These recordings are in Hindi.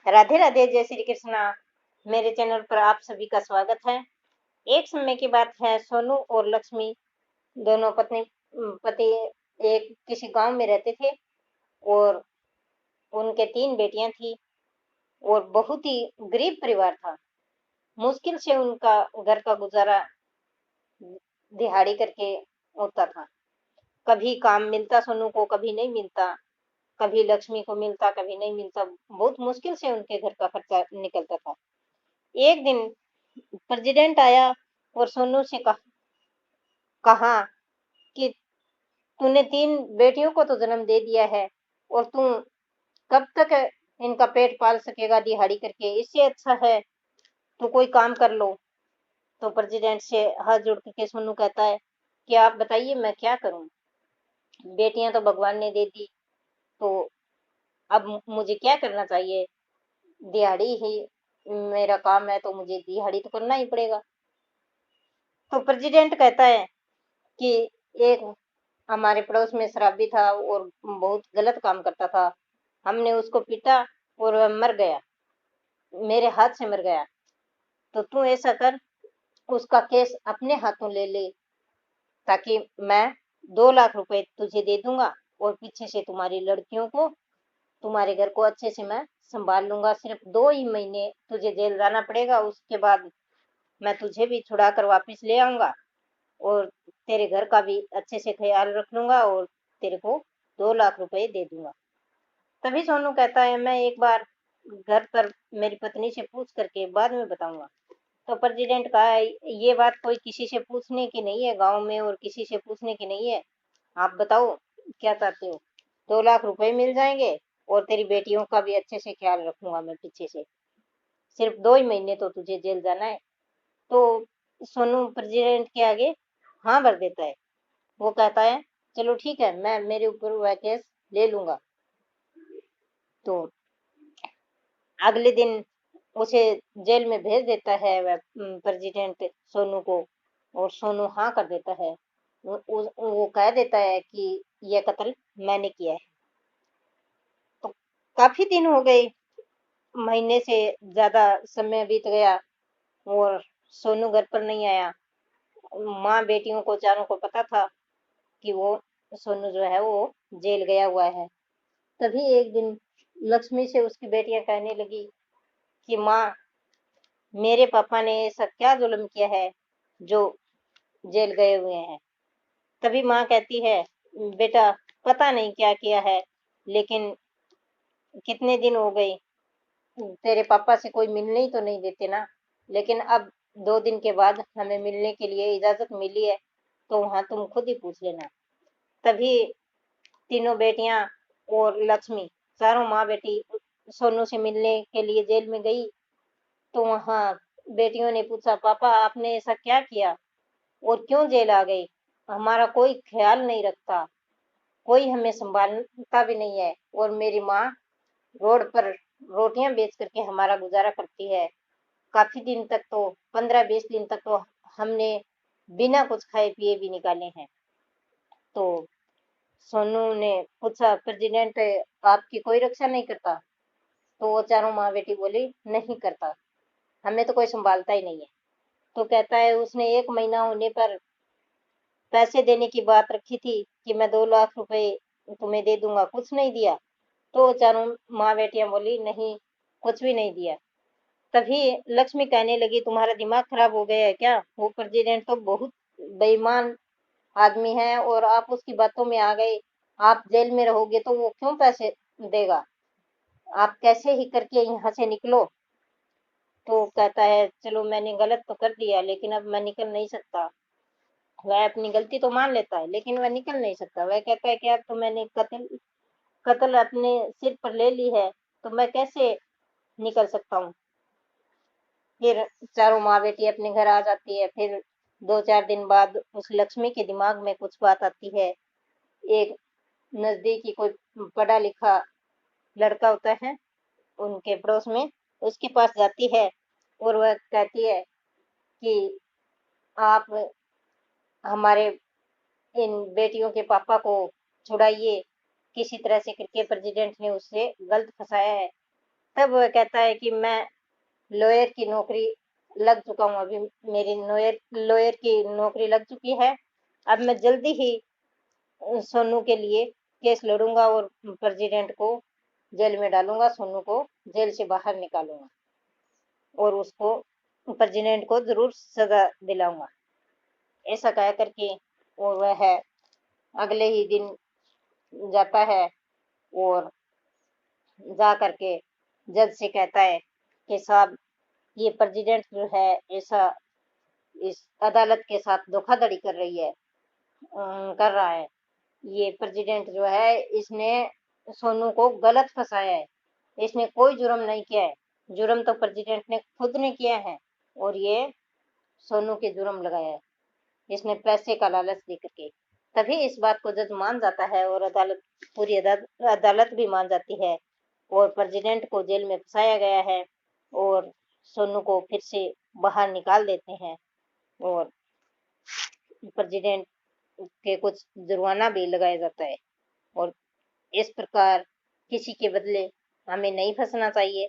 राधे राधे, जय श्री कृष्णा। मेरे चैनल पर आप सभी का स्वागत है। एक समय की बात है, सोनू और लक्ष्मी दोनों पत्नी पति एक किसी गांव में रहते थे और उनके 3 बेटियां थी और बहुत ही गरीब परिवार था। मुश्किल से उनका घर का गुजारा दिहाड़ी करके होता था। कभी काम मिलता सोनू को, कभी नहीं मिलता, कभी लक्ष्मी को मिलता, कभी नहीं मिलता। बहुत मुश्किल से उनके घर का खर्चा निकलता था। एक दिन प्रेसिडेंट आया और सोनू से कहा कि तूने 3 बेटियों को तो जन्म दे दिया है और तू कब तक इनका पेट पाल सकेगा दिहाड़ी करके। इससे अच्छा है तू कोई काम कर लो। तो प्रेसिडेंट से हाथ जोड़ के सोनू कहता है कि आप बताइए मैं क्या करूं। बेटियां तो भगवान ने दे दी, तो अब मुझे क्या करना चाहिए। दिहाड़ी ही मेरा काम है, तो मुझे दिहाड़ी तो करना ही पड़ेगा। तो प्रेसिडेंट कहता है कि एक हमारे पड़ोस में शराबी था और बहुत गलत काम करता था। हमने उसको पीटा और वह मर गया, मेरे हाथ से मर गया। तो तू ऐसा कर, उसका केस अपने हाथों ले ले, ताकि मैं 2 लाख रुपए तुझे दे दूंगा और पीछे से तुम्हारी लड़कियों को, तुम्हारे घर को अच्छे से मैं संभाल लूंगा। सिर्फ 2 ही महीने तुझे जेल जाना पड़ेगा, उसके बाद मैं तुझे भी छुड़ा कर वापिस ले आऊंगा और तेरे घर का भी अच्छे से ख्याल रख लूंगा और तेरे को 2 लाख रुपए दे दूंगा। तभी सोनू कहता है मैं एक बार घर पर मेरी पत्नी से पूछ करके बाद में बताऊंगा। तो प्रेसिडेंट कहा ये बात कोई किसी से पूछने की नहीं है, गांव में और किसी से पूछने की नहीं है। आप बताओ क्या चाहते हो। 2 लाख रुपए मिल जाएंगे और तेरी बेटियों का भी अच्छे से ख्याल रखूंगा मैं पीछे से। सिर्फ 2 ही महीने तो तुझे जेल जाना है। तो सोनू प्रेसिडेंट के आगे हाँ भर देता है। वो कहता है चलो ठीक है, मैं मेरे ऊपर वह केस ले लूंगा। तो अगले दिन उसे जेल में भेज देता है वह प्रेसिडेंट सोनू को, और सोनू हाँ कर देता है। वो कह देता है कि यह कत्ल मैंने किया है। तो काफी दिन हो गए, महीने से ज्यादा समय बीत गया और सोनू घर पर नहीं आया। माँ बेटियों को चारों को पता था कि वो सोनू जो है वो जेल गया हुआ है। तभी एक दिन लक्ष्मी से उसकी बेटियां कहने लगी कि माँ, मेरे पापा ने ऐसा क्या जुल्म किया है जो जेल गए हुए हैं। तभी माँ कहती है बेटा, पता नहीं क्या किया है, लेकिन कितने दिन हो गए तेरे पापा से कोई मिलने ही तो नहीं देते ना। लेकिन अब 2 दिन के बाद हमें मिलने के लिए इजाजत मिली है, तो वहां तुम खुद ही पूछ लेना। तभी तीनों बेटियां और लक्ष्मी, चारों माँ बेटी सोनू से मिलने के लिए जेल में गई। तो वहां बेटियों ने पूछा पापा आपने ऐसा क्या किया और क्यों जेल आ गई। हमारा कोई ख्याल नहीं रखता, कोई हमें संभालता भी नहीं है, और मेरी माँ रोड पर रोटियां बेच करके हमारा गुजारा करती है। काफी दिन तक तो 15-20 दिन तक तो हमने बिना कुछ खाए पिए भी निकाले हैं। तो सोनू ने पूछा प्रेसिडेंट आपकी कोई रक्षा नहीं करता। तो वो चारों माँ बेटी बोली नहीं करता, हमें तो कोई संभालता ही नहीं है। तो कहता है उसने 1 महीना होने पर पैसे देने की बात रखी थी कि मैं 2 लाख रुपए तुम्हें दे दूंगा, कुछ नहीं दिया। तो चारों माँ बेटियां बोली नहीं, कुछ भी नहीं दिया। तभी लक्ष्मी कहने लगी तुम्हारा दिमाग खराब हो गया है क्या। वो प्रेसिडेंट तो बहुत बेईमान आदमी है और आप उसकी बातों में आ गए। आप जेल में रहोगे तो वो क्यों पैसे देगा। आप कैसे ही करके यहाँ से निकलो। तो कहता है चलो मैंने गलत तो कर दिया, लेकिन अब मैं निकल नहीं सकता। वह अपनी गलती तो मान लेता है, लेकिन वह निकल नहीं सकता। वह कहता है कि अब तो मैंने कत्ल कत्ल अपने सिर पर ले ली है, तो मैं कैसे निकल सकता हूँ। फिर चारों माँ बेटी अपने घर आ जाती है। फिर 2-4 दिन बाद उस लक्ष्मी के दिमाग में कुछ बात आती है। एक नजदीकी कोई पढ़ा लिखा लड़का होता है उनके पड़ोस में, उसके पास जाती है और वह कहती है कि आप हमारे इन बेटियों के पापा को छुड़ाइए। किसी तरह से करके प्रेसिडेंट ने उससे गलत फंसाया है। तब वह कहता है कि मैं लॉयर की नौकरी लग चुका हूँ, अभी मेरी लॉयर की नौकरी लग चुकी है। अब मैं जल्दी ही सोनू के लिए केस लड़ूंगा और प्रेसिडेंट को जेल में डालूंगा, सोनू को जेल से बाहर निकालूंगा और उसको प्रेसिडेंट को जरूर सजा दिलाऊंगा। ऐसा कह करके और वह अगले ही दिन जाता है और जा करके जज से कहता है कि साहब, ये प्रेसिडेंट जो है ऐसा इस अदालत के साथ धोखाधड़ी कर रहा है। ये प्रेसिडेंट जो है इसने सोनू को गलत फंसाया है, इसने कोई जुर्म नहीं किया है, जुर्म तो प्रेसिडेंट ने खुद ने किया है और ये सोनू के जुर्म लगाया है, इसने पैसे का लालच दे करके। तभी इस बात को जज मान जाता है और पूरी अदालत भी मान जाती है और प्रेसिडेंट को जेल में फंसाया गया है और सोनू को फिर से बाहर निकाल देते हैं और प्रेसिडेंट के कुछ जुर्माना भी लगाया जाता है। और इस प्रकार किसी के बदले हमें नहीं फंसना चाहिए।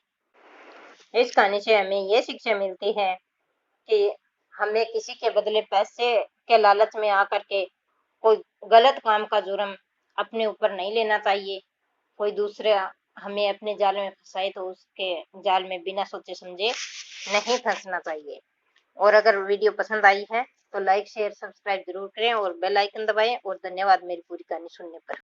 इस कहानी से हमें ये शिक्षा मिलती है कि हमें किसी के बदले पैसे के लालच में आकर के कोई गलत काम का जुर्म अपने ऊपर नहीं लेना चाहिए। कोई दूसरा हमें अपने जाल में फंसाए तो उसके जाल में बिना सोचे समझे नहीं फंसना चाहिए। और अगर वीडियो पसंद आई है तो लाइक शेयर सब्सक्राइब जरूर करें और बेल आइकन दबाएं। और धन्यवाद मेरी पूरी कहानी सुनने पर।